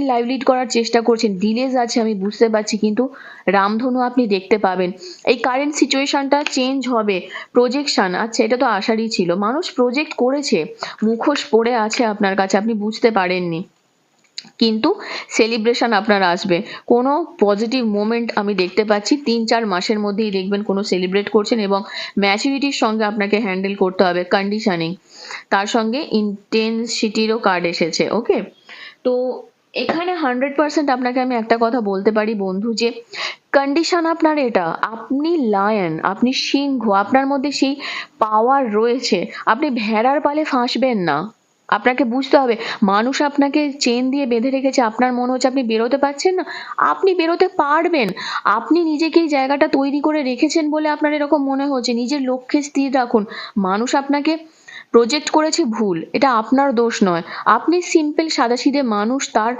Life lead করার চেষ্টা করছেন, ডিলেজ আছে আমি বুঝতে পারছি, কিন্তু রামধনু আপনি দেখতে পাবেন। এই কারেন্ট সিচুয়েশনটা চেঞ্জ হবে। প্রজেকশন, আচ্ছা এটা তো আশারই ছিল, মানুষ প্রজেক্ট করেছে, মুখোশ পড়ে আছে আপনার কাছে, আপনি বুঝতে পারেননি, কিন্তু সেলিব্রেশন আপনার আসবে। কোনো পজিটিভ মোমেন্ট আমি দেখতে পাচ্ছি 3-4 মাসের মধ্যেই দেখবেন কোনো সেলিব্রেট করছেন, এবং ম্যাচুরিটির সঙ্গে আপনাকে হ্যান্ডেল করতে হবে, কন্ডিশনিং, তার সঙ্গে ইন্টেন্সিটিরও কার্ড এসেছে। ওকে, তো এখানে 100% আপনাকে আমি একটা কথা বলতে পারি বন্ধু, যে কন্ডিশন আপনার এটা, আপনি লায়ন, আপনি সিংহ, আপনার মধ্যে সেই পাওয়ার রয়েছে, আপনি ভেড়ার পালে ফাঁসবেন না। আপনাকে বুঝতে হবে, মানুষ আপনাকে চেন দিয়ে বেঁধে রেখেছে, আপনার মনে হচ্ছে আপনি বেরোতে পারছেন না, আপনি বেরোতে পারবেন। আপনি নিজেকে এই জায়গাটা তৈরি করে রেখেছেন বলে আপনার এরকম মনে হচ্ছে। নিজের লক্ষ্যে স্থির রাখুন। মানুষ আপনাকে প্রজেক্ট করেছে ভুল, এটা আপনার দোষ নয়। আপনি সিম্পল সাদাসিধে মানুষ, তার